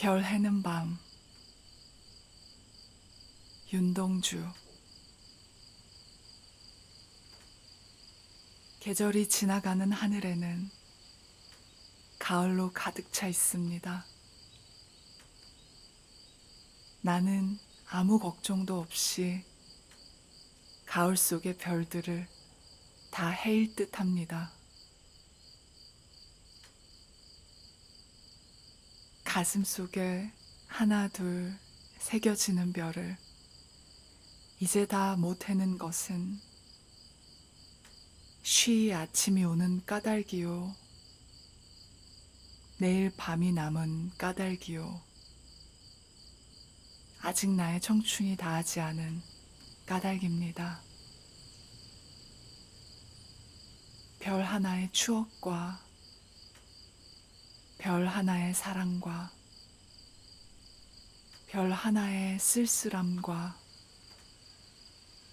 별 해는 밤. 윤동주. 계절이 지나가는 하늘에는 가을로 가득 차 있습니다. 나는 아무 걱정도 없이 가을 속의 별들을 다 헤일 듯 합니다. 가슴 속에 하나 둘 새겨지는 별을 이제 다 못 해는 것은 쉬이 아침이 오는 까닭이요, 내일 밤이 남은 까닭이요, 아직 나의 청춘이 다하지 않은 까닭입니다. 별 하나의 추억과 별 하나의 사랑과 별 하나의 쓸쓸함과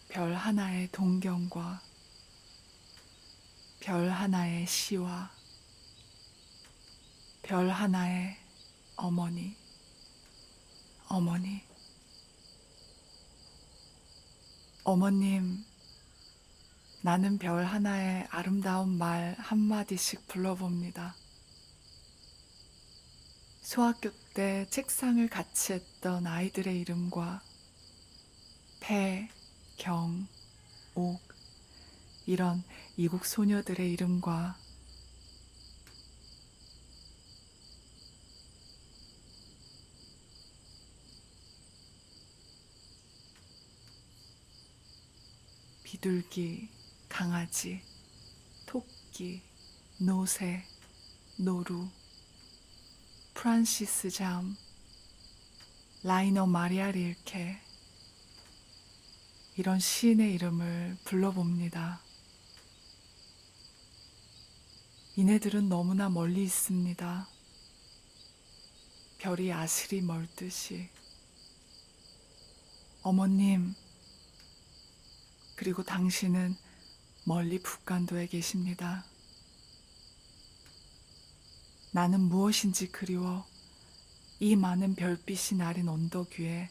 별 하나의 동경과 별 하나의 시와 별 하나의 어머니, 어머니. 어머님, 나는 별 하나의 아름다운 말 한마디씩 불러봅니다. 소학교 때 책상을 같이 했던 아이들의 이름과 태, 경, 옥, 이런 이국 소녀들의 이름과 비둘기, 강아지, 토끼, 노새, 노루, 프란시스 잠, 라이너 마리아 릴케, 이런 시인의 이름을 불러봅니다. 이네들은 너무나 멀리 있습니다. 별이 아슬이 멀듯이. 어머님, 그리고 당신은 멀리 북간도에 계십니다. 나는 무엇인지 그리워 이 많은 별빛이 나린 언덕 위에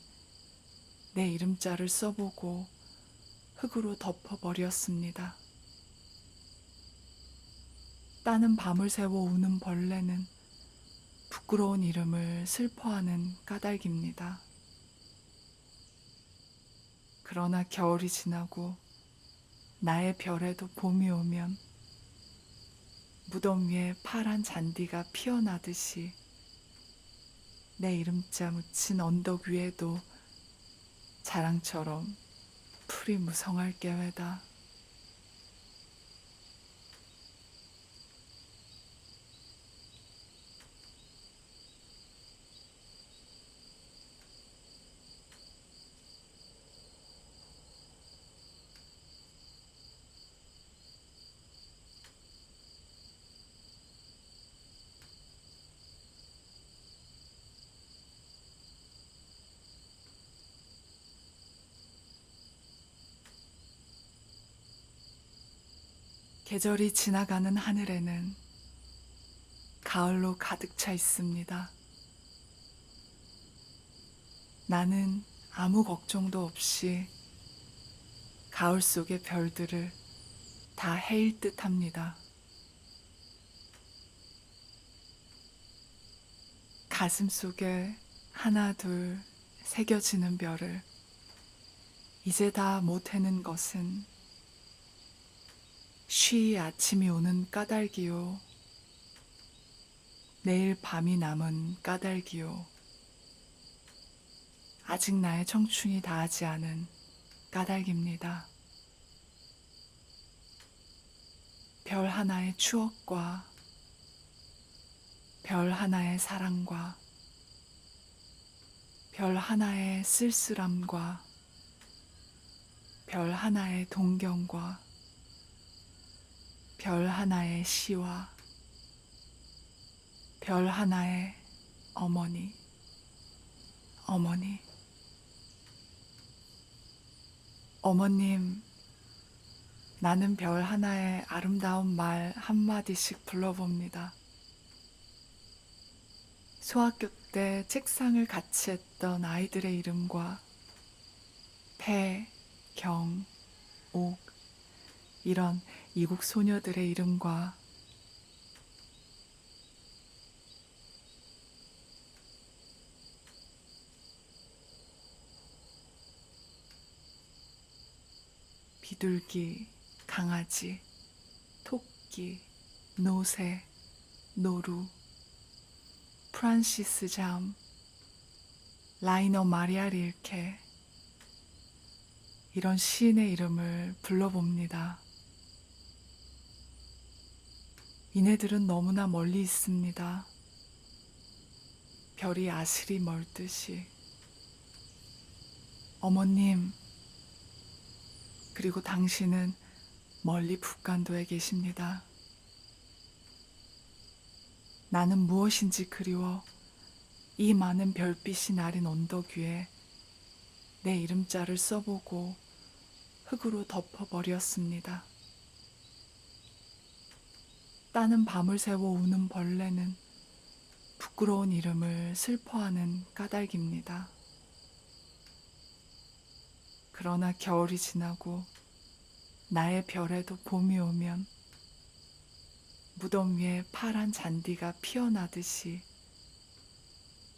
내 이름자를 써보고 흙으로 덮어버렸습니다. 따는 밤을 새워 우는 벌레는 부끄러운 이름을 슬퍼하는 까닭입니다. 그러나 겨울이 지나고 나의 별에도 봄이 오면 무덤 위에 파란 잔디가 피어나듯이 내 이름자 묻힌 언덕 위에도 자랑처럼 풀이 무성할 계획다. 계절이 지나가는 하늘에는 가을로 가득 차 있습니다. 나는 아무 걱정도 없이 가을 속의 별들을 다 헤일 듯 합니다. 가슴 속에 하나 둘 새겨지는 별을 이제 다 못 해는 것은 쉬이 아침이 오는 까닭이요, 내일 밤이 남은 까닭이요, 아직 나의 청춘이 다하지 않은 까닭입니다. 별 하나의 추억과 별 하나의 사랑과 별 하나의 쓸쓸함과 별 하나의 동경과 별 하나의 시와 별 하나의 어머니, 어머니. 어머님, 나는 별 하나의 아름다운 말 한마디씩 불러봅니다. 소학교 때 책상을 같이 했던 아이들의 이름과 배, 경, 옥, 이런 이국 소녀들의 이름과 비둘기, 강아지, 토끼, 노새, 노루, 프란시스 잠, 라이너 마리아 릴케, 이런 시인의 이름을 불러봅니다. 이네들은 너무나 멀리 있습니다. 별이 아실이 멀듯이. 어머님, 그리고 당신은 멀리 북간도에 계십니다. 나는 무엇인지 그리워 이 많은 별빛이 나린 언덕 위에 내 이름자를 써보고 흙으로 덮어버렸습니다. 따는 밤을 새워 우는 벌레는 부끄러운 이름을 슬퍼하는 까닭입니다. 그러나 겨울이 지나고 나의 별에도 봄이 오면 무덤 위에 파란 잔디가 피어나듯이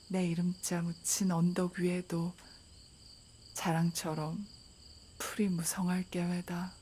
내 이름자 묻힌 언덕 위에도 자랑처럼 풀이 무성할 계획다.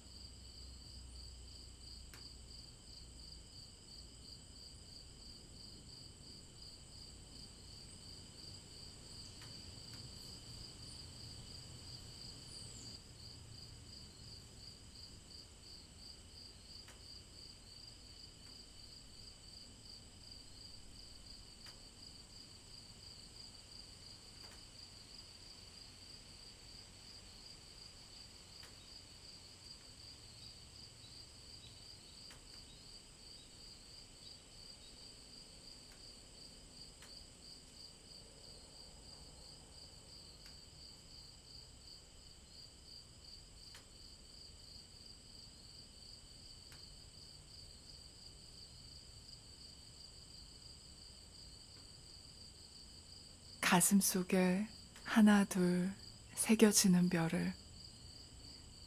가슴 속에 하나 둘 새겨지는 별을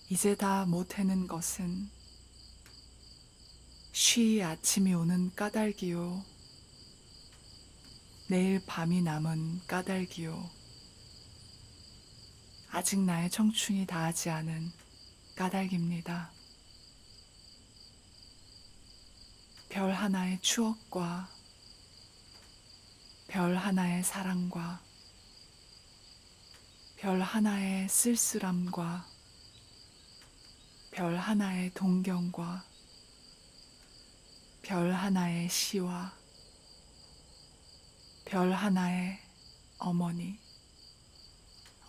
이제 다 못 해는 것은 쉬이 아침이 오는 까닭이요, 내일 밤이 남은 까닭이요, 아직 나의 청춘이 다하지 않은 까닭입니다. 별 하나의 추억과 별 하나의 사랑과 별 하나의 쓸쓸함과 별 하나의 동경과 별 하나의 시와 별 하나의 어머니,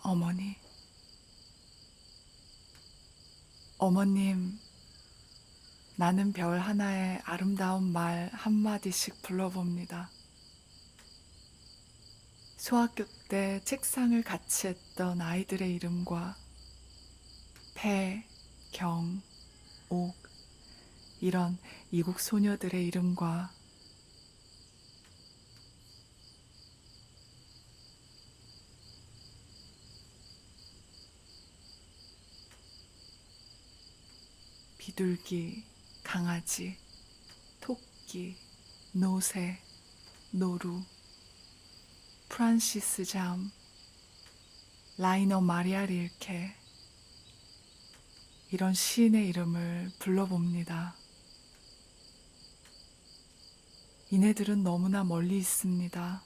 어머니, 어머님, 나는 별 하나의 아름다운 말 한마디씩 불러봅니다. 소학교 때 책상을 같이 했던 아이들의 이름과 폐, 경, 옥, 이런 이국 소녀들의 이름과 비둘기, 강아지, 토끼, 노새, 노루, 프란시스 잠, 라이너 마리아 릴케, 이런 시인의 이름을 불러봅니다. 이네들은 너무나 멀리 있습니다.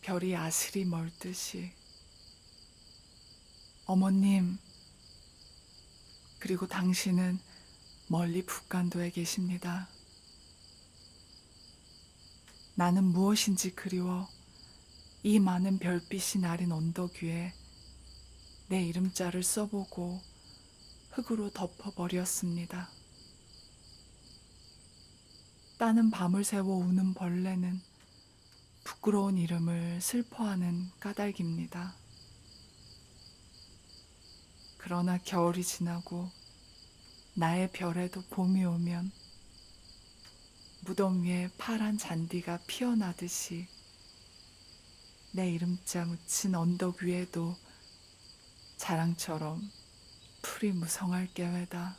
별이 아실이 멀듯이. 어머님, 그리고 당신은 멀리 북간도에 계십니다. 나는 무엇인지 그리워 이 많은 별빛이 나린 언덕 위에 내 이름자를 써보고 흙으로 덮어버렸습니다. 따는 밤을 새워 우는 벌레는 부끄러운 이름을 슬퍼하는 까닭입니다. 그러나 겨울이 지나고 나의 별에도 봄이 오면 무덤 위에 파란 잔디가 피어나듯이 내 이름자 묻힌 언덕 위에도 자랑처럼 풀이 무성할 게외다.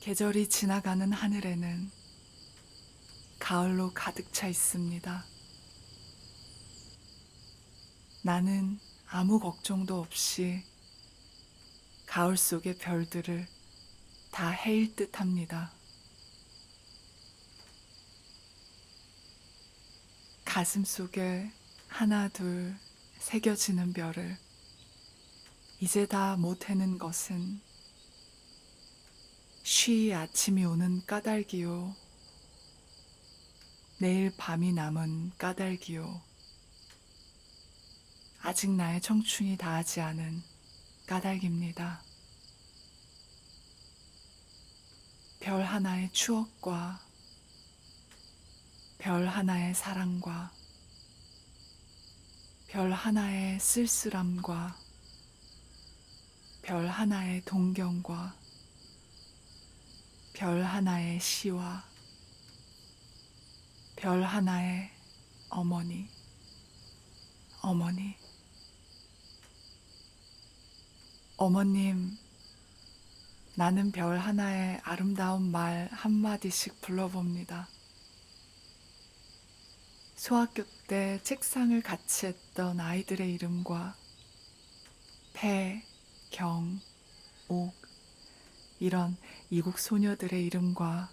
계절이 지나가는 하늘에는 가을로 가득 차 있습니다. 나는 아무 걱정도 없이 가을 속의 별들을 다 헤일 듯 합니다. 가슴 속에 하나 둘 새겨지는 별을 이제 다 못 해는 것은 쉬이 아침이 오는 까닭이요. 내일 밤이 남은 까닭이요. 아직 나의 청춘이 다하지 않은 까닭입니다. 별 하나의 추억과 별 하나의 사랑과 별 하나의 쓸쓸함과 별 하나의 동경과 별 하나의 시와 별 하나의 어머니, 어머니. 어머님, 나는 별 하나의 아름다운 말 한마디씩 불러봅니다. 소학교 때 책상을 같이 했던 아이들의 이름과 폐, 경, 옥, 이런 이국 소녀들의 이름과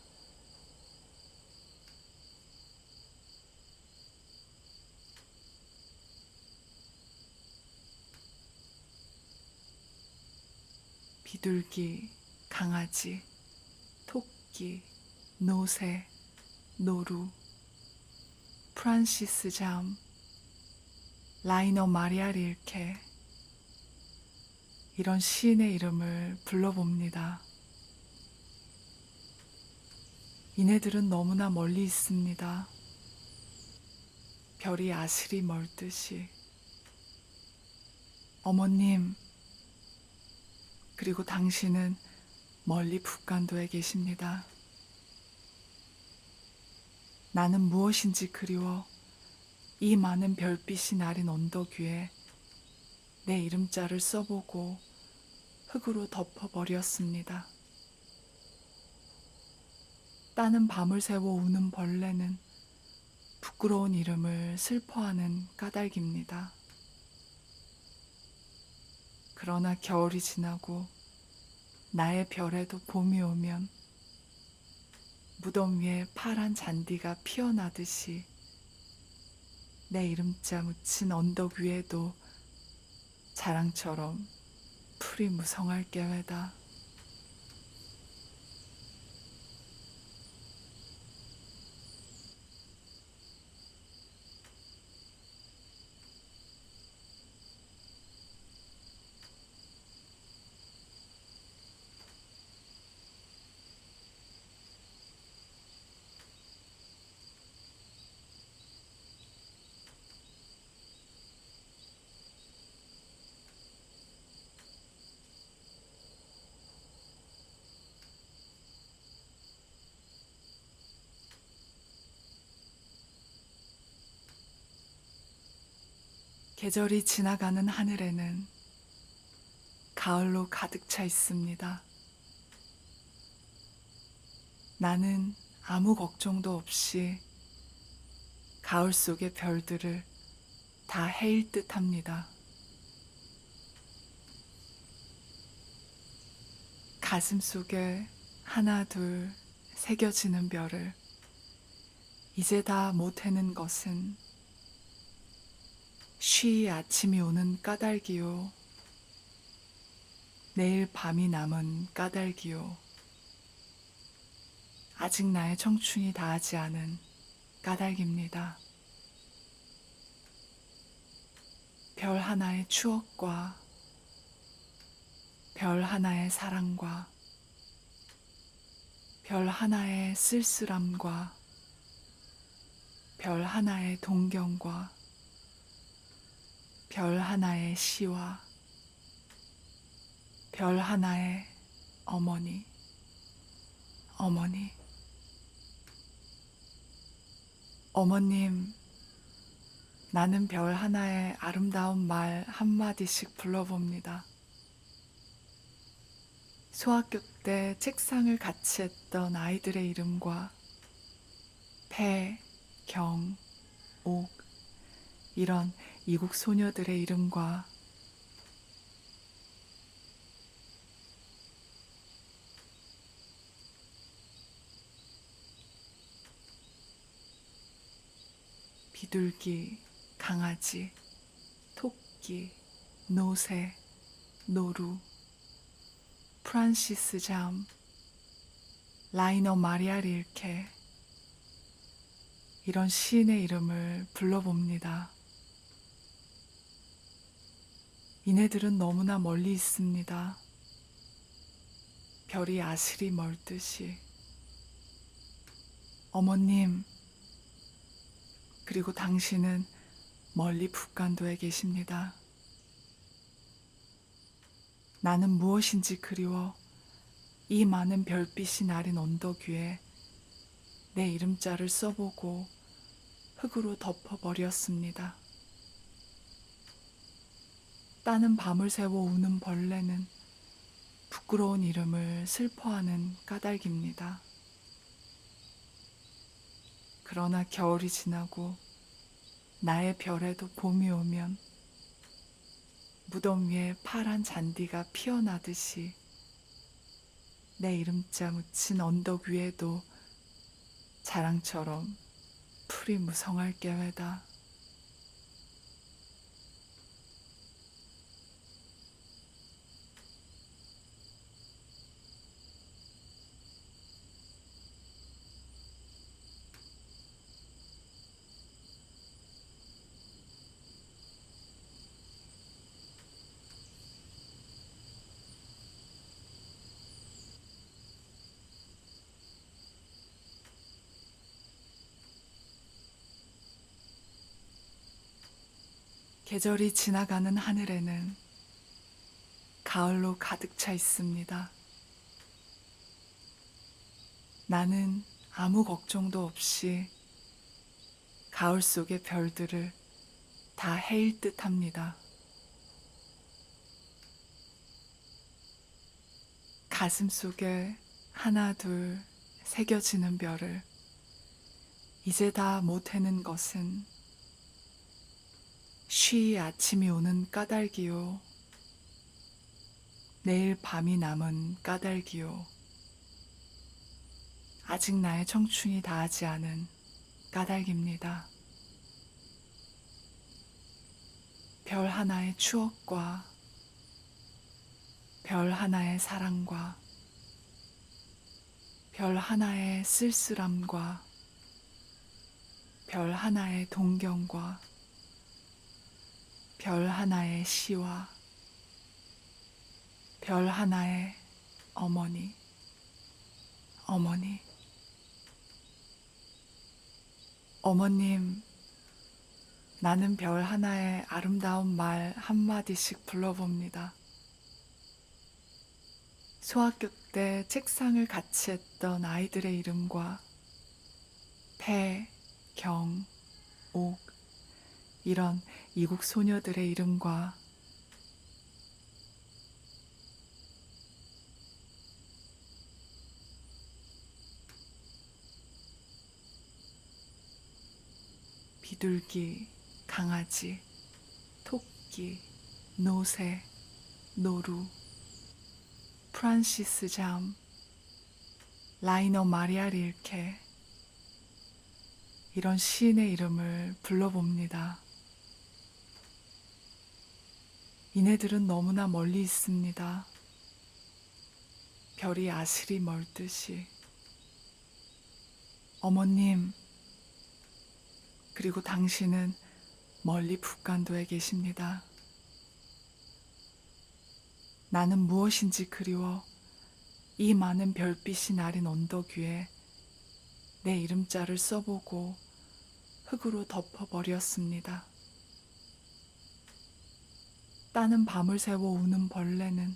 비둘기, 강아지, 토끼, 노새, 노루, 프란시스 잠, 라이너 마리아 릴케, 이런 시인의 이름을 불러봅니다. 이네들은 너무나 멀리 있습니다. 별이 아슬이 멀듯이. 어머님, 그리고 당신은 멀리 북간도에 계십니다. 나는 무엇인지 그리워 이 많은 별빛이 나린 언덕 위에 내 이름자를 써보고 흙으로 덮어버렸습니다. 따는 밤을 새워 우는 벌레는 부끄러운 이름을 슬퍼하는 까닭입니다. 그러나 겨울이 지나고 나의 별에도 봄이 오면 무덤 위에 파란 잔디가 피어나듯이 내 이름자 묻힌 언덕 위에도 자랑처럼 풀이 무성할 게외다. 계절이 지나가는 하늘에는 가을로 가득 차 있습니다. 나는 아무 걱정도 없이 가을 속의 별들을 다 헤일 듯 합니다. 가슴 속에 하나 둘 새겨지는 별을 이제 다 못 해는 것은 쉬이 아침이 오는 까닭이요. 내일 밤이 남은 까닭이요. 아직 나의 청춘이 다하지 않은 까닭입니다. 별 하나의 추억과 별 하나의 사랑과 별 하나의 쓸쓸함과 별 하나의 동경과 별 하나의 시와 별 하나의 어머니, 어머니, 어머님, 나는 별 하나의 아름다운 말 한마디씩 불러봅니다. 소학교 때 책상을 같이 했던 아이들의 이름과 폐, 경, 옥, 이런 이국 소녀들의 이름과 비둘기, 강아지, 토끼, 노새, 노루, 프란시스 잠, 라이너 마리아 릴케, 이런 시인의 이름을 불러봅니다. 이네들은 너무나 멀리 있습니다. 별이 아실이 멀듯이. 어머님, 그리고 당신은 멀리 북간도에 계십니다. 나는 무엇인지 그리워 이 많은 별빛이 나린 언덕 위에 내 이름자를 써보고 흙으로 덮어버렸습니다. 따는 밤을 새워 우는 벌레는 부끄러운 이름을 슬퍼하는 까닭입니다. 그러나 겨울이 지나고 나의 별에도 봄이 오면 무덤 위에 파란 잔디가 피어나듯이 내 이름자 묻힌 언덕 위에도 자랑처럼 풀이 무성할 게외다. 계절이 지나가는 하늘에는 가을로 가득 차 있습니다. 나는 아무 걱정도 없이 가을 속의 별들을 다 헤일 듯 합니다. 가슴 속에 하나 둘 새겨지는 별을 이제 다 못 해는 것은 쉬이 아침이 오는 까닭이요. 내일 밤이 남은 까닭이요. 아직 나의 청춘이 다하지 않은 까닭입니다. 별 하나의 추억과 별 하나의 사랑과 별 하나의 쓸쓸함과 별 하나의 동경과 별 하나의 시와 별 하나의 어머니, 어머니, 어머님, 나는 별 하나의 아름다운 말 한마디씩 불러봅니다. 소학교 때 책상을 같이 했던 아이들의 이름과 폐, 경, 옥, 이런 이국 소녀들의 이름과 비둘기, 강아지, 토끼, 노새, 노루, 프란시스 잠, 라이너 마리아 릴케, 이런 시인의 이름을 불러봅니다. 이네들은 너무나 멀리 있습니다. 별이 아실이 멀듯이. 어머님, 그리고 당신은 멀리 북간도에 계십니다. 나는 무엇인지 그리워 이 많은 별빛이 나린 언덕 위에 내 이름자를 써보고 흙으로 덮어버렸습니다. 따는 밤을 새워 우는 벌레는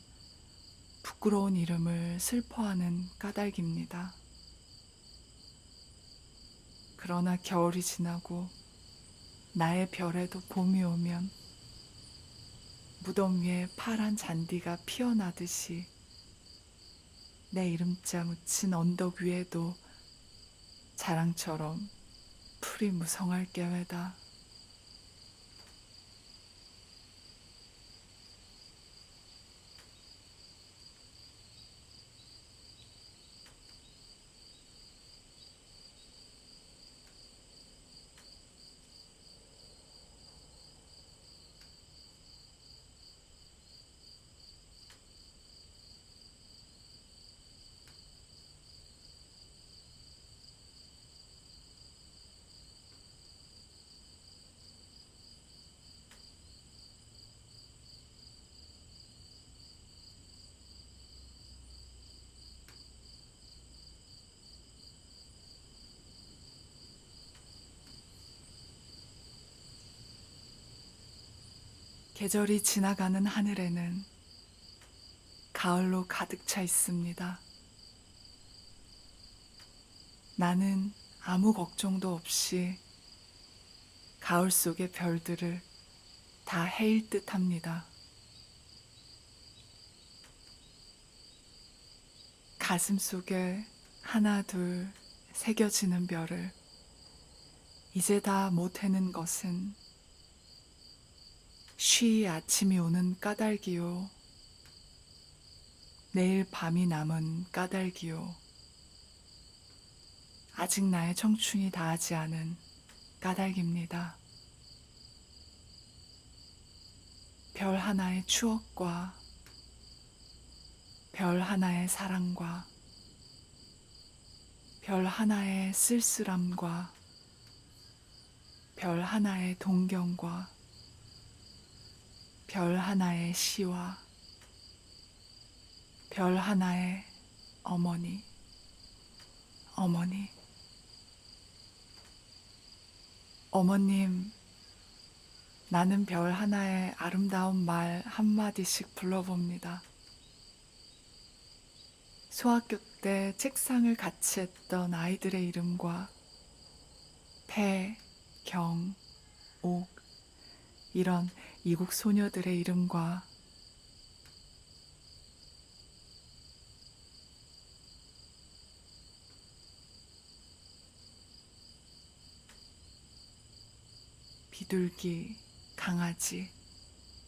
부끄러운 이름을 슬퍼하는 까닭입니다. 그러나 겨울이 지나고 나의 별에도 봄이 오면 무덤 위에 파란 잔디가 피어나듯이 내 이름자 묻힌 언덕 위에도 자랑처럼 풀이 무성할 게외다. 계절이 지나가는 하늘에는 가을로 가득 차 있습니다. 나는 아무 걱정도 없이 가을 속의 별들을 다 헤일 듯 합니다. 가슴 속에 하나 둘 새겨지는 별을 이제 다 못 해는 것은 쉬이 아침이 오는 까닭이요. 내일 밤이 남은 까닭이요. 아직 나의 청춘이 다하지 않은 까닭입니다. 별 하나의 추억과 별 하나의 사랑과 별 하나의 쓸쓸함과 별 하나의 동경과 별 하나의 시와 별 하나의 어머니, 어머니. 어머님, 나는 별 하나의 아름다운 말 한마디씩 불러봅니다. 소학교 때 책상을 같이 했던 아이들의 이름과 태, 경, 옥, 이런 이국 소녀들의 이름과 비둘기, 강아지,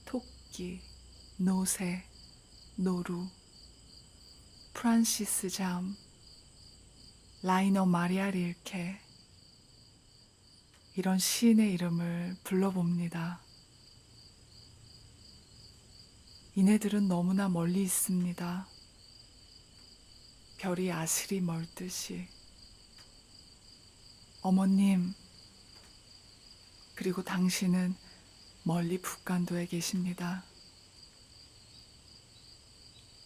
토끼, 노새, 노루, 프란시스 잠, 라이너 마리아 릴케, 이런 시인의 이름을 불러봅니다. 이네들은 너무나 멀리 있습니다. 별이 아슬이 멀듯이. 어머님, 그리고 당신은 멀리 북간도에 계십니다.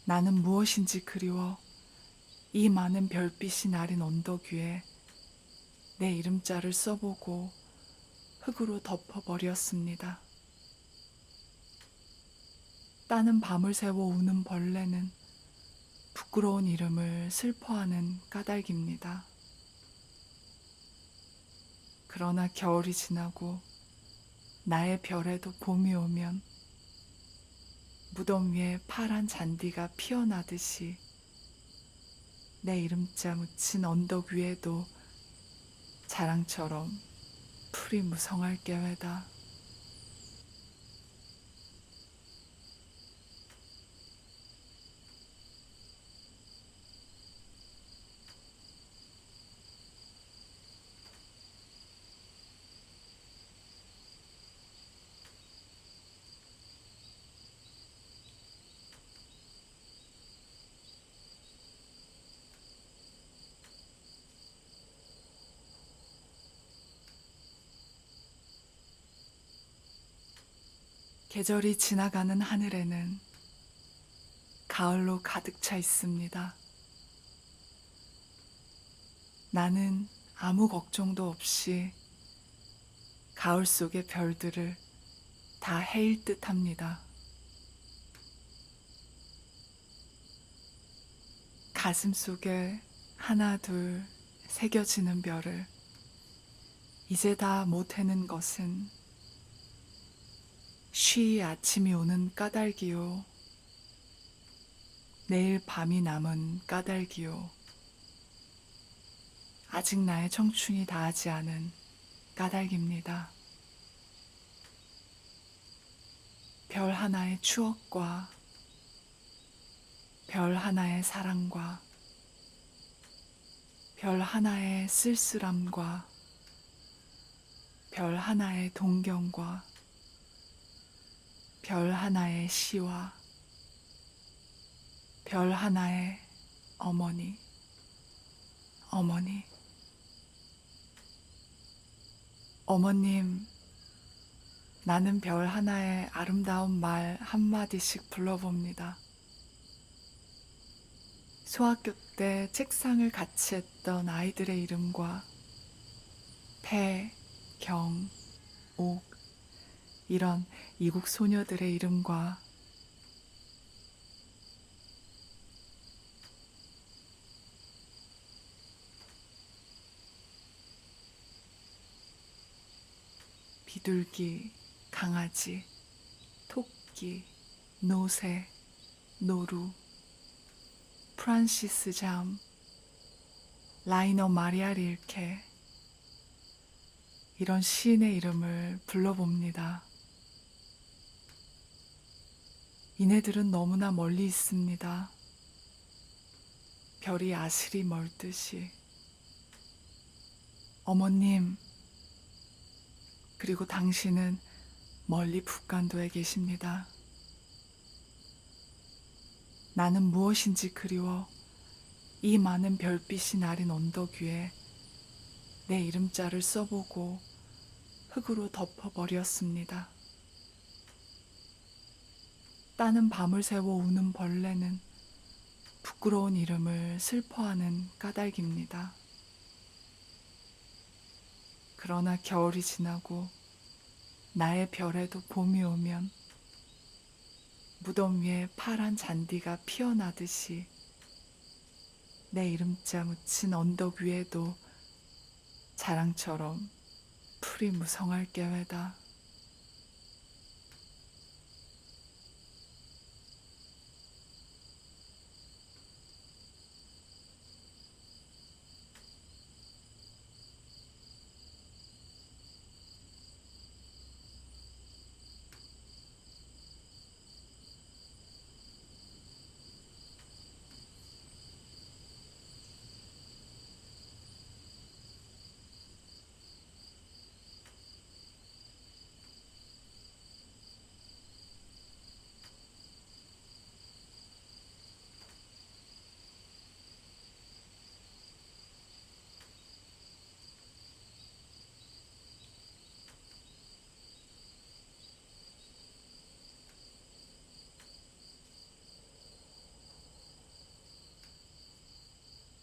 나는 무엇인지 그리워 이 많은 별빛이 나린 언덕 위에 내 이름자를 써보고 흙으로 덮어버렸습니다. 따는 밤을 새워 우는 벌레는 부끄러운 이름을 슬퍼하는 까닭입니다. 그러나 겨울이 지나고 나의 별에도 봄이 오면 무덤 위에 파란 잔디가 피어나듯이 내 이름자 묻힌 언덕 위에도 자랑처럼 풀이 무성할 게외다. 계절이 지나가는 하늘에는 가을로 가득 차 있습니다. 나는 아무 걱정도 없이 가을 속의 별들을 다 헤일 듯 합니다. 가슴 속에 하나 둘 새겨지는 별을 이제 다 못 해는 것은 쉬이 아침이 오는 까닭이요. 내일 밤이 남은 까닭이요. 아직 나의 청춘이 다하지 않은 까닭입니다. 별 하나의 추억과 별 하나의 사랑과 별 하나의 쓸쓸함과 별 하나의 동경과 별 하나의 시와 별 하나의 어머니, 어머니. 어머님, 나는 별 하나의 아름다운 말 한마디씩 불러봅니다. 소학교 때 책상을 같이 했던 아이들의 이름과 폐, 경, 옥, 이런 이국 소녀들의 이름과 비둘기, 강아지, 토끼, 노새, 노루, 프란시스 잠, 라이너 마리아 릴케, 이런 시인의 이름을 불러봅니다. 이네들은 너무나 멀리 있습니다. 별이 아슬이 멀듯이. 어머님, 그리고 당신은 멀리 북간도에 계십니다. 나는 무엇인지 그리워 이 많은 별빛이 나린 언덕 위에 내 이름자를 써보고 흙으로 덮어버렸습니다. 따는 밤을 새워 우는 벌레는 부끄러운 이름을 슬퍼하는 까닭입니다. 그러나 겨울이 지나고 나의 별에도 봄이 오면 무덤 위에 파란 잔디가 피어나듯이 내 이름자 묻힌 언덕 위에도 자랑처럼 풀이 무성할 게외다.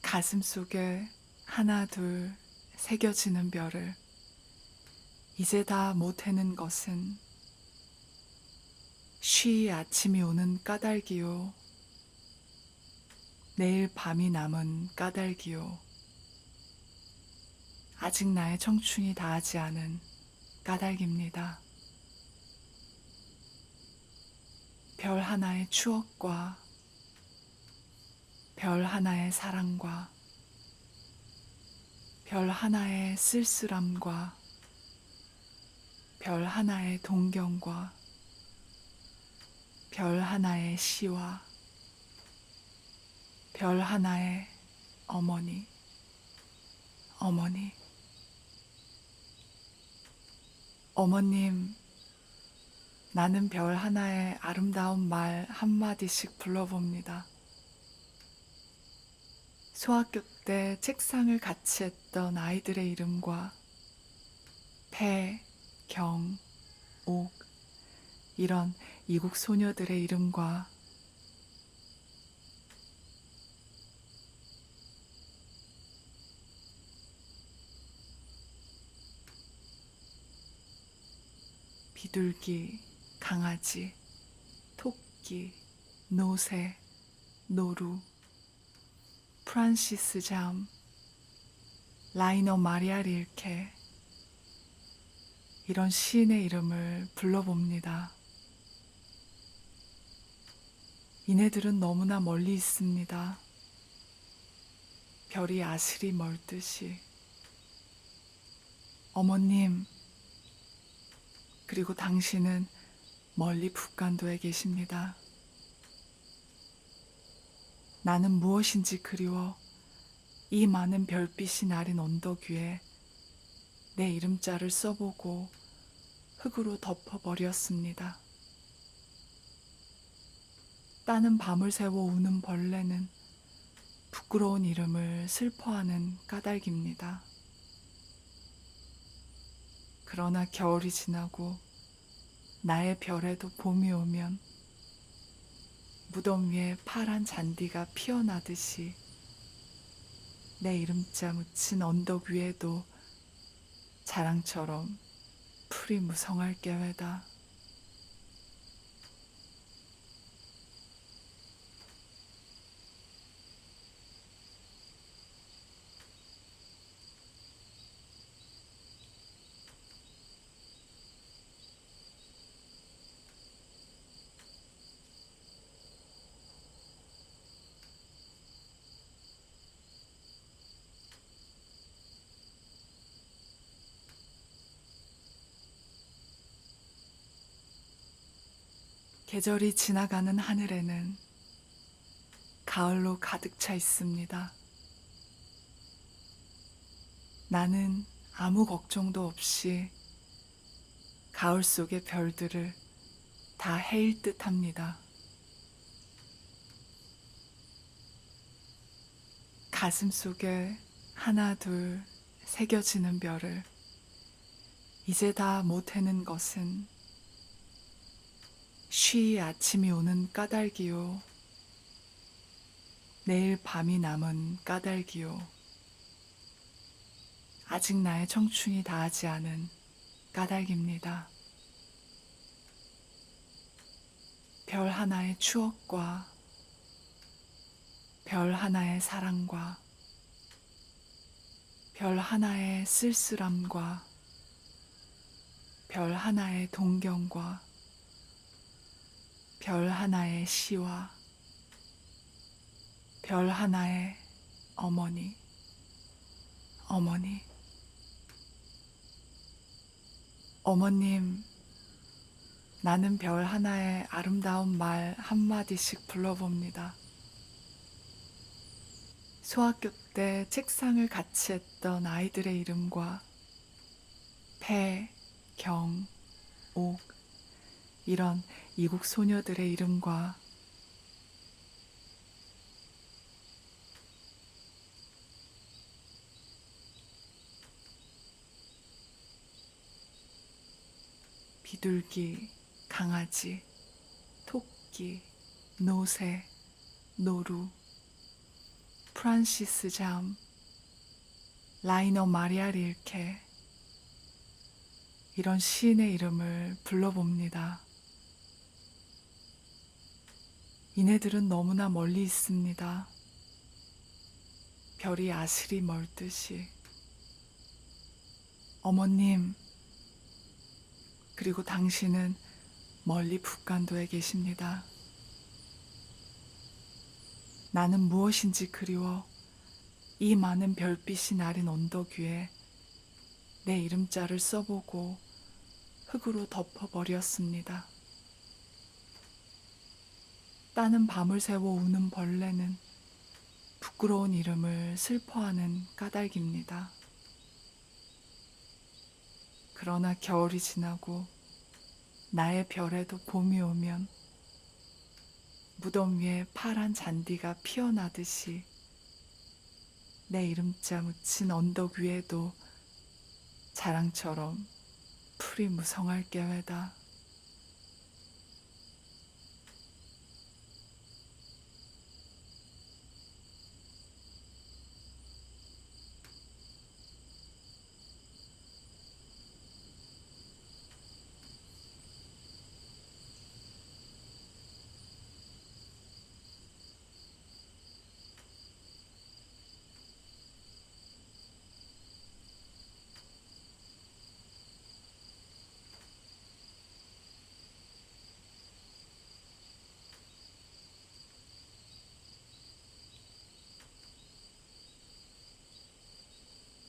가슴 속에 하나 둘 새겨지는 별을 이제 다 못 해는 것은 쉬이 아침이 오는 까닭이요. 내일 밤이 남은 까닭이요. 아직 나의 청춘이 다하지 않은 까닭입니다. 별 하나의 추억과 별 하나의 사랑과 별 하나의 쓸쓸함과 별 하나의 동경과 별 하나의 시와 별 하나의 어머니, 어머니. 어머님, 나는 별 하나의 아름다운 말 한마디씩 불러봅니다. 소학교 때 책상을 같이 했던 아이들의 이름과 폐, 경, 옥, 이런 이국 소녀들의 이름과 비둘기, 강아지, 토끼, 노새, 노루, 프란시스 잠, 라이너 마리아 릴케 이런 시인의 이름을 불러봅니다. 이네들은 너무나 멀리 있습니다. 별이 아실이 멀듯이. 어머님, 그리고 당신은 멀리 북간도에 계십니다. 나는 무엇인지 그리워 이 많은 별빛이 나린 언덕 위에 내 이름자를 써보고 흙으로 덮어버렸습니다. 따는 밤을 새워 우는 벌레는 부끄러운 이름을 슬퍼하는 까닭입니다. 그러나 겨울이 지나고 나의 별에도 봄이 오면 무덤 위에 파란 잔디가 피어나듯이 내 이름자 묻힌 언덕 위에도 자랑처럼 풀이 무성할 게외다. 계절이 지나가는 하늘에는 가을로 가득 차 있습니다. 나는 아무 걱정도 없이 가을 속의 별들을 다 헤일 듯 합니다. 가슴 속에 하나 둘 새겨지는 별을 이제 다 못 해는 것은 쉬이 아침이 오는 까닭이요. 내일 밤이 남은 까닭이요. 아직 나의 청춘이 다하지 않은 까닭입니다. 별 하나의 추억과 별 하나의 사랑과 별 하나의 쓸쓸함과 별 하나의 동경과 별 하나의 시와 별 하나의 어머니, 어머니. 어머님, 나는 별 하나의 아름다운 말 한마디씩 불러봅니다. 소학교 때 책상을 같이 했던 아이들의 이름과 폐, 경, 옥 이런 이국 소녀들의 이름과 비둘기, 강아지, 토끼, 노새, 노루, 프란시스 잠, 라이너 마리아 릴케 이런 시인의 이름을 불러봅니다. 이네들은 너무나 멀리 있습니다. 별이 아실이 멀듯이. 어머님, 그리고 당신은 멀리 북간도에 계십니다. 나는 무엇인지 그리워 이 많은 별빛이 나린 언덕 위에 내 이름자를 써보고 흙으로 덮어버렸습니다. 따는 밤을 새워 우는 벌레는 부끄러운 이름을 슬퍼하는 까닭입니다. 그러나 겨울이 지나고 나의 별에도 봄이 오면 무덤 위에 파란 잔디가 피어나듯이 내 이름자 묻힌 언덕 위에도 자랑처럼 풀이 무성할 게외다.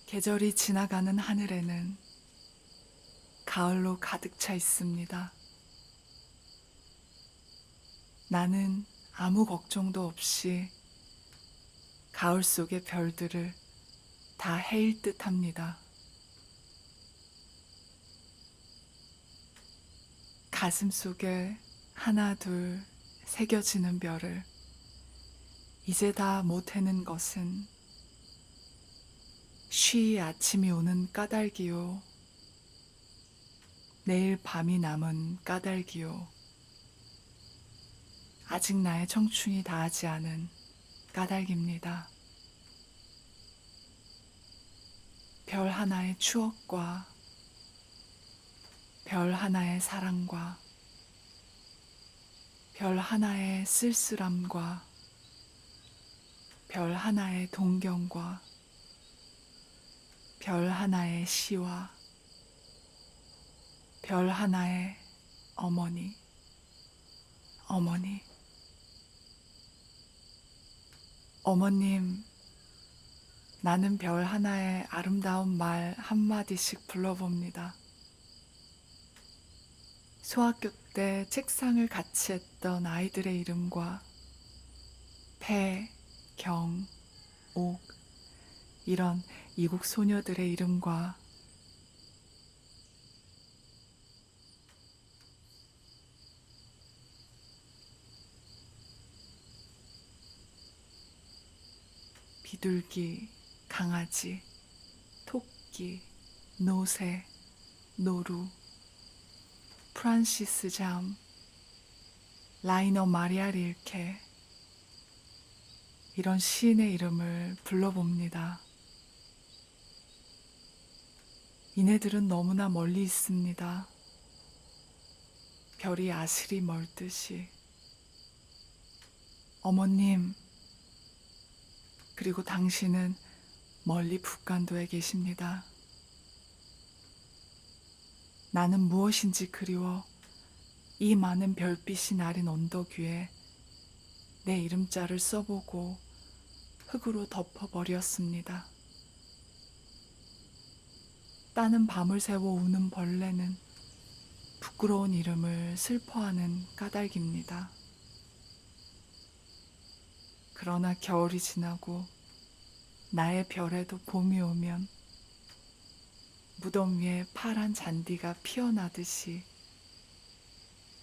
계절이 지나가는 하늘에는 가을로 가득 차 있습니다. 나는 아무 걱정도 없이 가을 속의 별들을 다 헤일 듯 합니다. 가슴 속에 하나 둘 새겨지는 별을 이제 다 못 해는 것은 쉬이 아침이 오는 까닭이요. 내일 밤이 남은 까닭이요. 아직 나의 청춘이 다하지 않은 까닭입니다. 별 하나의 추억과 별 하나의 사랑과 별 하나의 쓸쓸함과 별 하나의 동경과 별 하나의 시와 별 하나의 어머니, 어머니. 어머님, 나는 별 하나의 아름다운 말 한마디씩 불러봅니다. 소학교 때 책상을 같이 했던 아이들의 이름과 폐, 경, 옥, 이런 이국 소녀들의 이름과 비둘기, 강아지, 토끼, 노새, 노루, 프란시스 잠, 라이너 마리아 릴케, 이런 시인의 이름을 불러봅니다. 이네들은 너무나 멀리 있습니다. 별이 아슬이 멀듯이. 어머님, 그리고 당신은 멀리 북간도에 계십니다. 나는 무엇인지 그리워 이 많은 별빛이 나린 언덕 위에 내 이름자를 써보고 흙으로 덮어버렸습니다. 따는 밤을 새워 우는 벌레는 부끄러운 이름을 슬퍼하는 까닭입니다. 그러나 겨울이 지나고 나의 별에도 봄이 오면 무덤 위에 파란 잔디가 피어나듯이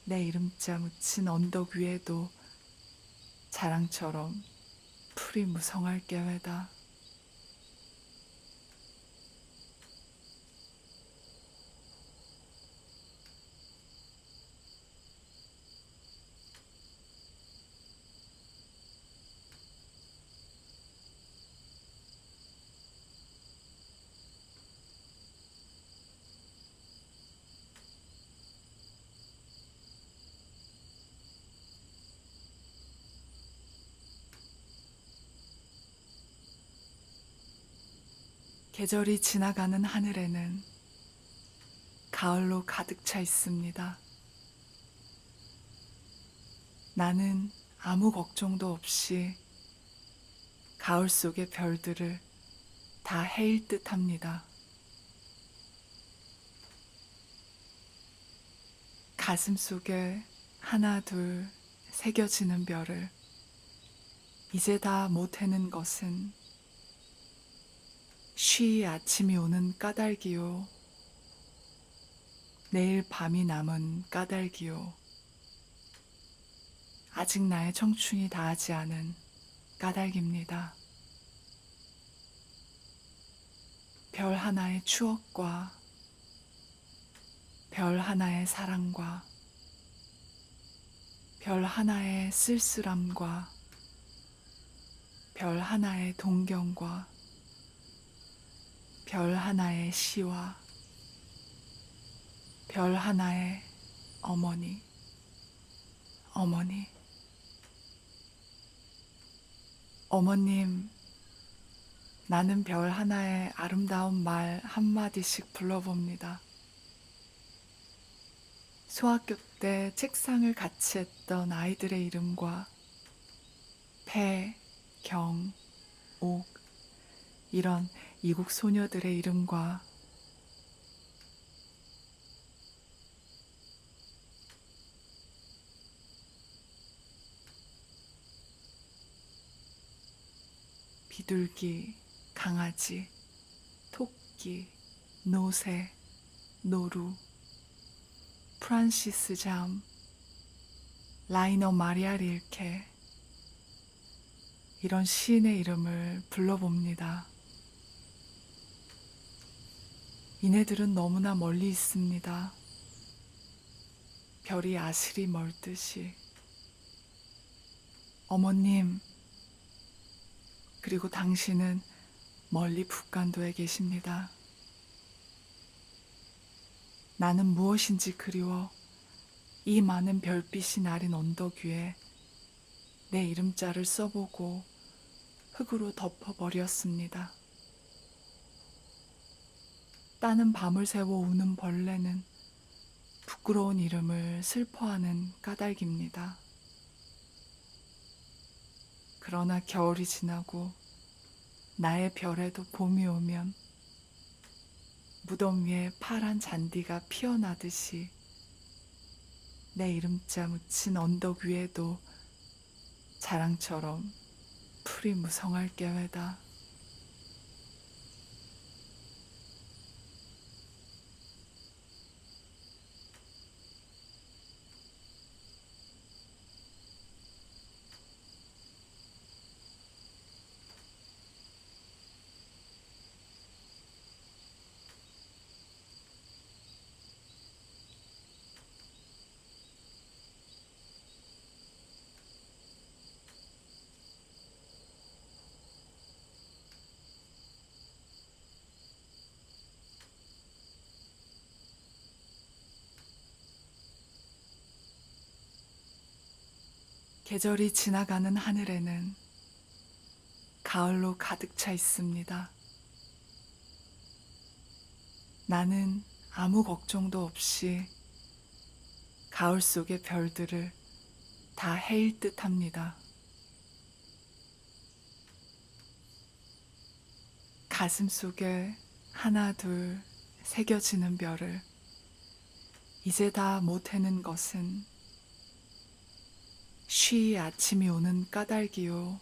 내 이름자 묻힌 언덕 위에도 자랑처럼 풀이 무성할 게외다. 계절이 지나가는 하늘에는 가을로 가득 차 있습니다. 나는 아무 걱정도 없이 가을 속의 별들을 다 헤일 듯 합니다. 가슴 속에 하나 둘 새겨지는 별을 이제 다 못 해는 것은 쉬이 아침이 오는 까닭이요. 내일 밤이 남은 까닭이요. 아직 나의 청춘이 다하지 않은 까닭입니다. 별 하나의 추억과 별 하나의 사랑과 별 하나의 쓸쓸함과 별 하나의 동경과 별 하나의 시와 별 하나의 어머니, 어머니. 어머님, 나는 별 하나의 아름다운 말 한마디씩 불러봅니다. 소학교 때 책상을 같이 했던 아이들의 이름과 폐, 경, 옥, 이런 이국 소녀들의 이름과 비둘기, 강아지, 토끼, 노새, 노루, 프란시스 잠, 라이너 마리아 릴케, 이런 시인의 이름을 불러봅니다. 이네들은 너무나 멀리 있습니다. 별이 아실이 멀듯이. 어머님, 그리고 당신은 멀리 북간도에 계십니다. 나는 무엇인지 그리워 이 많은 별빛이 나린 언덕 위에 내 이름자를 써보고 흙으로 덮어버렸습니다. 따는 밤을 새워 우는 벌레는 부끄러운 이름을 슬퍼하는 까닭입니다. 그러나 겨울이 지나고 나의 별에도 봄이 오면 무덤 위에 파란 잔디가 피어나듯이 내 이름자 묻힌 언덕 위에도 자랑처럼 풀이 무성할 계획다. 계절이 지나가는 하늘에는 가을로 가득 차 있습니다. 나는 아무 걱정도 없이 가을 속의 별들을 다 헤일 듯 합니다. 가슴 속에 하나 둘 새겨지는 별을 이제 다 못 해는 것은 쉬이 아침이 오는 까닭이요,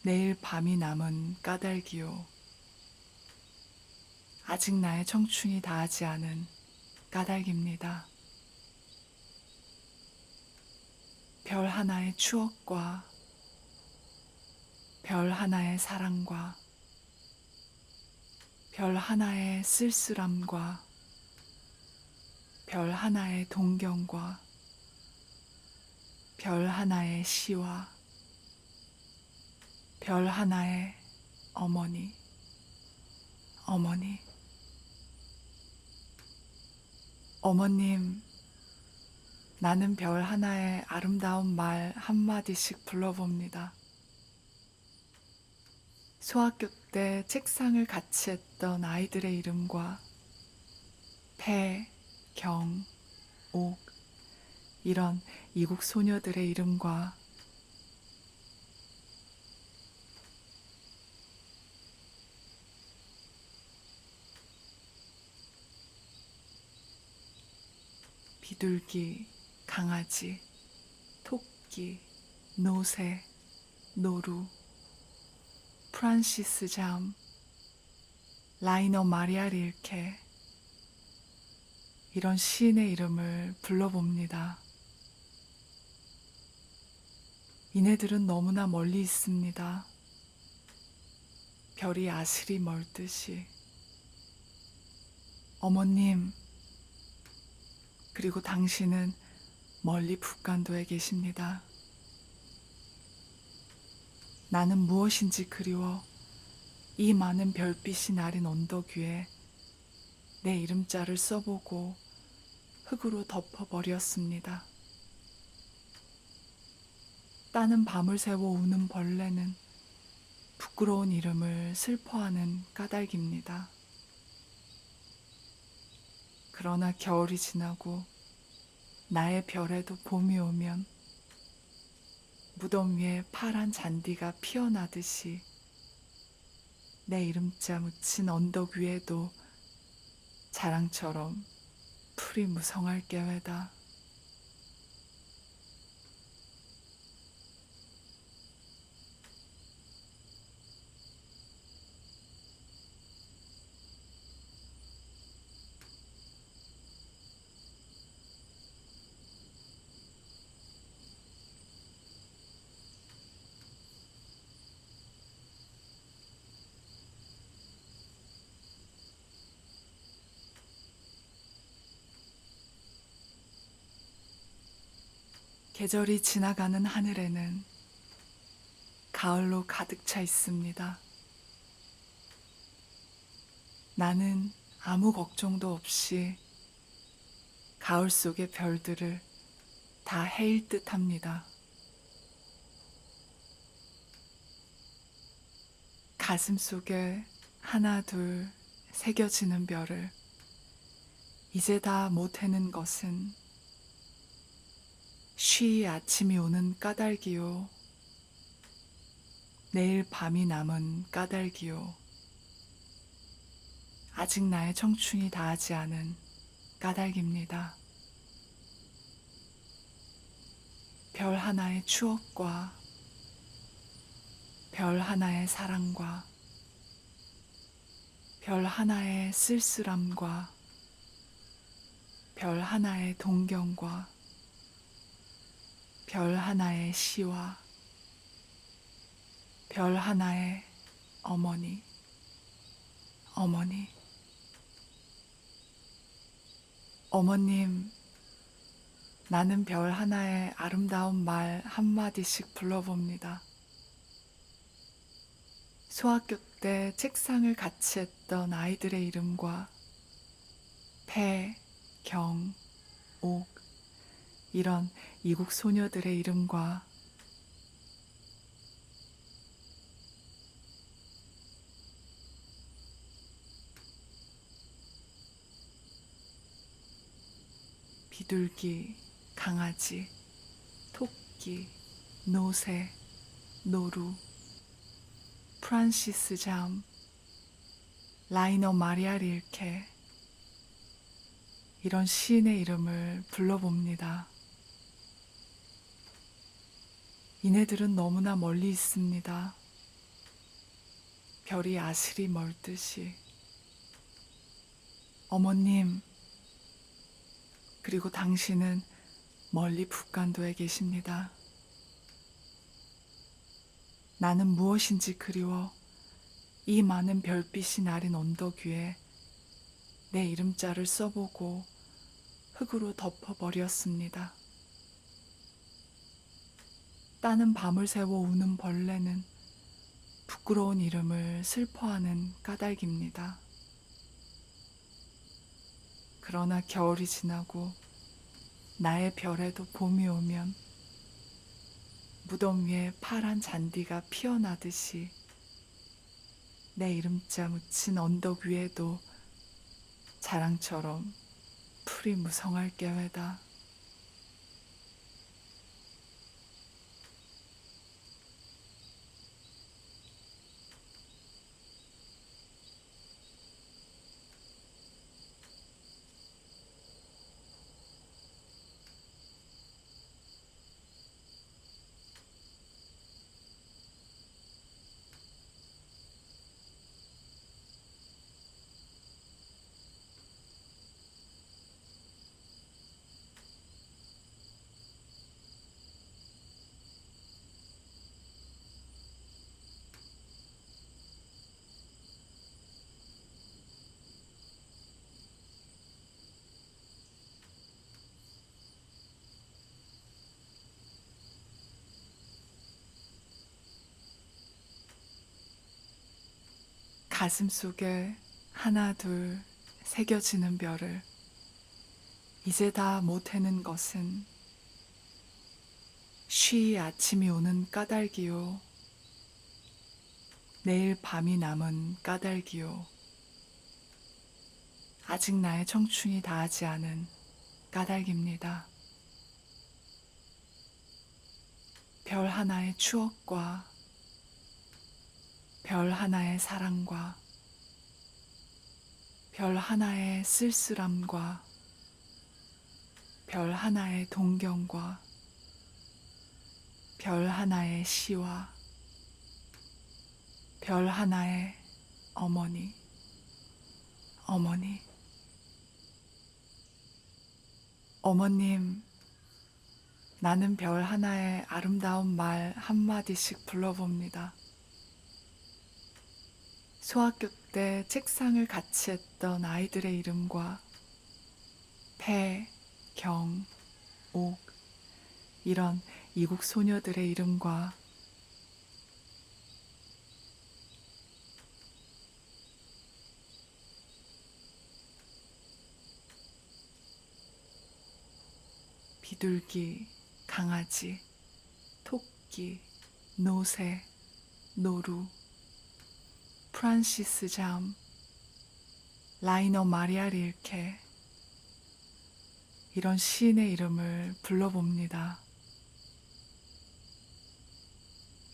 내일 밤이 남은 까닭이요, 아직 나의 청춘이 다하지 않은 까닭입니다. 별 하나의 추억과 별 하나의 사랑과 별 하나의 쓸쓸함과 별 하나의 동경과 별 하나의 시와 별 하나의 어머니, 어머니. 어머님, 나는 별 하나의 아름다운 말 한마디씩 불러봅니다. 소학교 때 책상을 같이 했던 아이들의 이름과 폐, 경, 옥, 이런 이국 소녀들의 이름과 비둘기, 강아지, 토끼, 노새, 노루, 프란시스 잠, 라이너 마리아 릴케, 이런 시인의 이름을 불러봅니다. 이네들은 너무나 멀리 있습니다. 별이 아실이 멀듯이. 어머님, 그리고 당신은 멀리 북간도에 계십니다. 나는 무엇인지 그리워 이 많은 별빛이 나린 언덕 위에 내 이름자를 써보고 흙으로 덮어버렸습니다. 따는 밤을 새워 우는 벌레는 부끄러운 이름을 슬퍼하는 까닭입니다. 그러나 겨울이 지나고 나의 별에도 봄이 오면 무덤 위에 파란 잔디가 피어나듯이 내 이름자 묻힌 언덕 위에도 자랑처럼 풀이 무성할 계외다. 계절이 지나가는 하늘에는 가을로 가득 차 있습니다. 나는 아무 걱정도 없이 가을 속의 별들을 다 헤일 듯 합니다. 가슴 속에 하나 둘 새겨지는 별을 이제 다 못 해는 것은 쉬이 아침이 오는 까닭이요. 내일 밤이 남은 까닭이요. 아직 나의 청춘이 다하지 않은 까닭입니다. 별 하나의 추억과 별 하나의 사랑과 별 하나의 쓸쓸함과 별 하나의 동경과 별 하나의 시와 별 하나의 어머니, 어머니. 어머님, 나는 별 하나의 아름다운 말 한마디씩 불러봅니다. 소학교 때 책상을 같이 했던 아이들의 이름과 태, 경, 옥, 이런 이국 소녀들의 이름과 비둘기, 강아지, 토끼, 노새, 노루, 프란시스 잠, 라이너 마리아 릴케, 이런 시인의 이름을 불러봅니다. 이네들은 너무나 멀리 있습니다. 별이 아슬이 멀듯이. 어머님, 그리고 당신은 멀리 북간도에 계십니다. 나는 무엇인지 그리워 이 많은 별빛이 나린 언덕 위에 내 이름자를 써보고 흙으로 덮어버렸습니다. 따는 밤을 새워 우는 벌레는 부끄러운 이름을 슬퍼하는 까닭입니다. 그러나 겨울이 지나고 나의 별에도 봄이 오면 무덤 위에 파란 잔디가 피어나듯이 내 이름자 묻힌 언덕 위에도 자랑처럼 풀이 무성할 계외다. 가슴 속에 하나 둘 새겨지는 별을 이제 다 못 해는 것은 쉬이 아침이 오는 까닭이요. 내일 밤이 남은 까닭이요. 아직 나의 청춘이 다하지 않은 까닭입니다. 별 하나의 추억과 별 하나의 사랑과 별 하나의 쓸쓸함과 별 하나의 동경과 별 하나의 시와 별 하나의 어머니, 어머니, 어머님, 나는 별 하나의 아름다운 말 한마디씩 불러봅니다. 소학교 때 책상을 같이 했던 아이들의 이름과 태, 경, 옥, 이런 이국 소녀들의 이름과 비둘기, 강아지, 토끼, 노새, 노루, 프란시스 잠, 라이너 마리아 릴케, 이런 시인의 이름을 불러봅니다.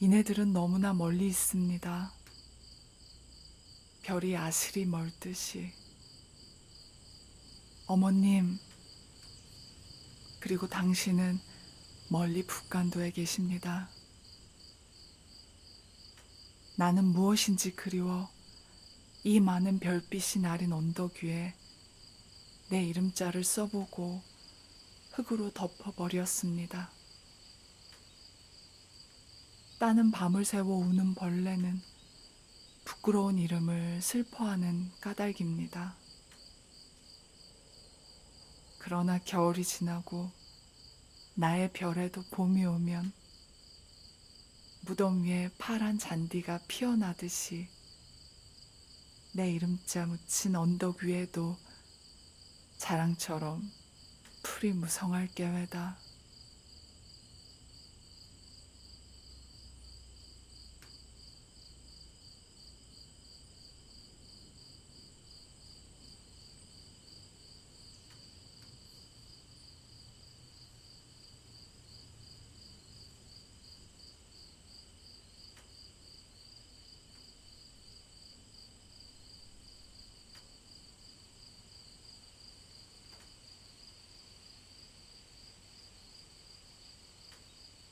이네들은 너무나 멀리 있습니다. 별이 아실이 멀듯이. 어머님, 그리고 당신은 멀리 북간도에 계십니다. 나는 무엇인지 그리워 이 많은 별빛이 나린 언덕 위에 내 이름자를 써보고 흙으로 덮어버렸습니다. 따는 밤을 새워 우는 벌레는 부끄러운 이름을 슬퍼하는 까닭입니다. 그러나 겨울이 지나고 나의 별에도 봄이 오면 무덤 위에 파란 잔디가 피어나듯이 내 이름자 묻힌 언덕 위에도 자랑처럼 풀이 무성할 게외다.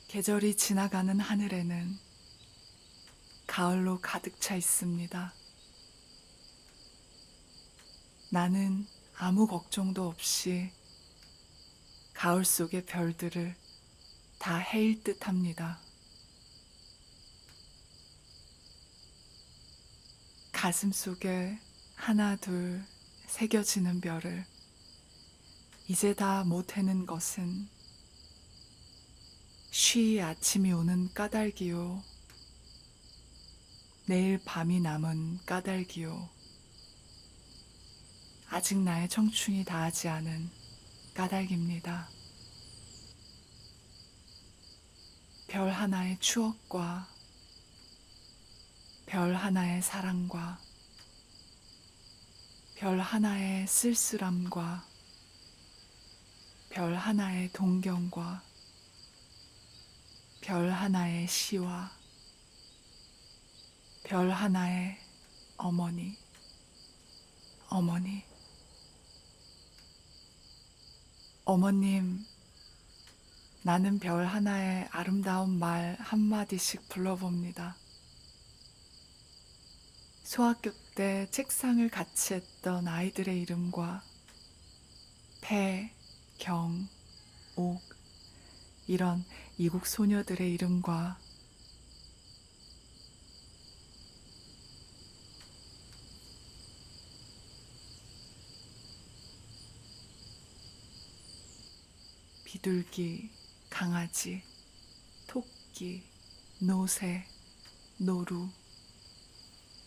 계절이 지나가는 하늘에는 가을로 가득 차 있습니다. 나는 아무 걱정도 없이 가을 속의 별들을 다 헤일 듯 합니다. 가슴 속에 하나 둘 새겨지는 별을 이제 다 못 해는 것은 쉬이 아침이 오는 까닭이요, 내일 밤이 남은 까닭이요, 아직 나의 청춘이 다하지 않은 까닭입니다. 별 하나의 추억과 별 하나의 사랑과 별 하나의 쓸쓸함과 별 하나의 동경과 별 하나의 시와 별 하나의 어머니, 어머니, 어머님, 나는 별 하나의 아름다운 말 한마디씩 불러봅니다. 소학교 때 책상을 같이 했던 아이들의 이름과 태, 경, 옥, 이런 이국 소녀들의 이름과 비둘기, 강아지, 토끼, 노새, 노루,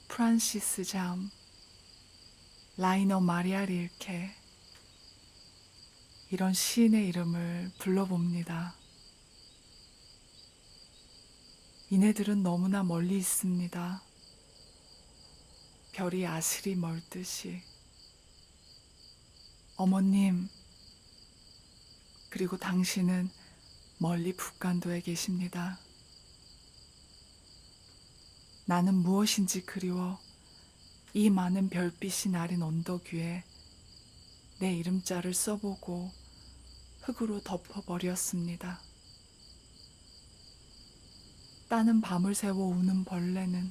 프란시스 잠, 라이너 마리아 릴케, 이런 시인의 이름을 불러봅니다. 이네들은 너무나 멀리 있습니다. 별이 아실이 멀듯이. 어머님, 그리고 당신은 멀리 북간도에 계십니다. 나는 무엇인지 그리워 이 많은 별빛이 나린 언덕 위에 내 이름자를 써보고 흙으로 덮어버렸습니다. 따는 밤을 새워 우는 벌레는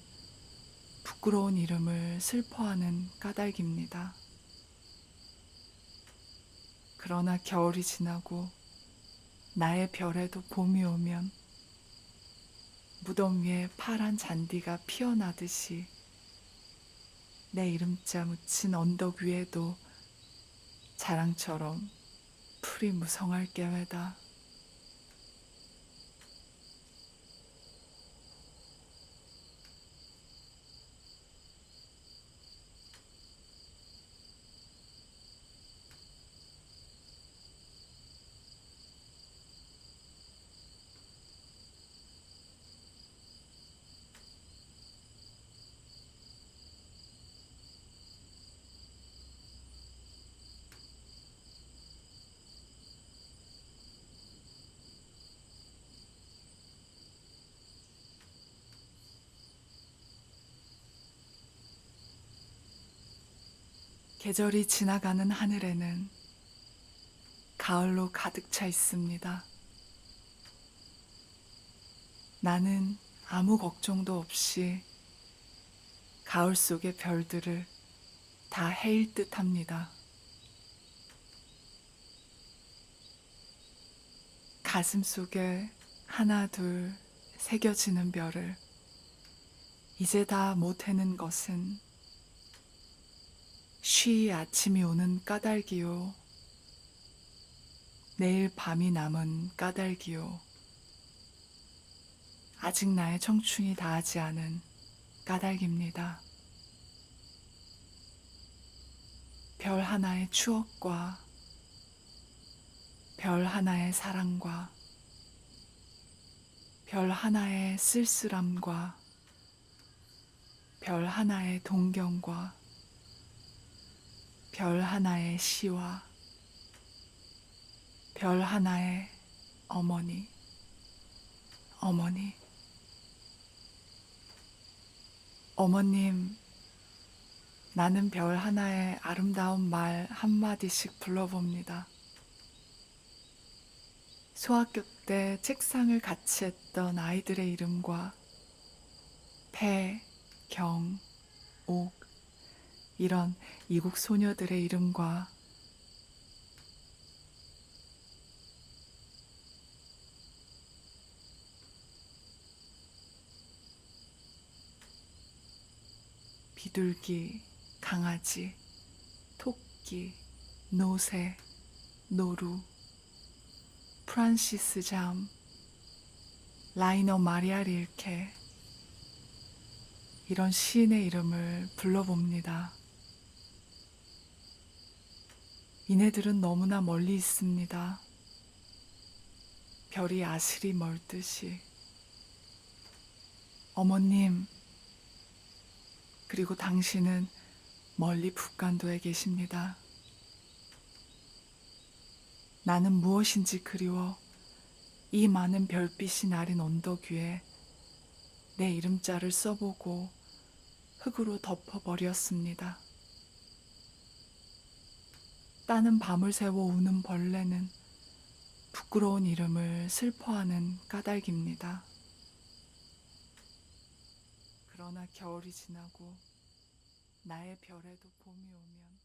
부끄러운 이름을 슬퍼하는 까닭입니다. 그러나 겨울이 지나고 나의 별에도 봄이 오면 무덤 위에 파란 잔디가 피어나듯이 내 이름자 묻힌 언덕 위에도 자랑처럼 풀이 무성할 게외다. 계절이 지나가는 하늘에는 가을로 가득 차 있습니다. 나는 아무 걱정도 없이 가을 속의 별들을 다 헤일 듯 합니다. 가슴 속에 하나 둘 새겨지는 별을 이제 다 못 해는 것은 쉬이 아침이 오는 까닭이요. 내일 밤이 남은 까닭이요. 아직 나의 청춘이 다하지 않은 까닭입니다. 별 하나의 추억과 별 하나의 사랑과 별 하나의 쓸쓸함과 별 하나의 동경과 별 하나의 시와 별 하나의 어머니, 어머니, 어머님, 나는 별 하나의 아름다운 말 한마디씩 불러봅니다. 소학교 때 책상을 같이 했던 아이들의 이름과 태, 경, 옥, 이런 이국 소녀들의 이름과 비둘기, 강아지, 토끼, 노새, 노루, 프란시스 잠, 라이너 마리아 릴케, 이런 시인의 이름을 불러봅니다. 이네들은 너무나 멀리 있습니다. 별이 아슬이 멀듯이. 어머님, 그리고 당신은 멀리 북간도에 계십니다. 나는 무엇인지 그리워 이 많은 별빛이 나린 언덕 위에 내 이름자를 써보고 흙으로 덮어버렸습니다. 따는 밤을 새워 우는 벌레는 부끄러운 이름을 슬퍼하는 까닭입니다. 그러나 겨울이 지나고 나의 별에도 봄이 오면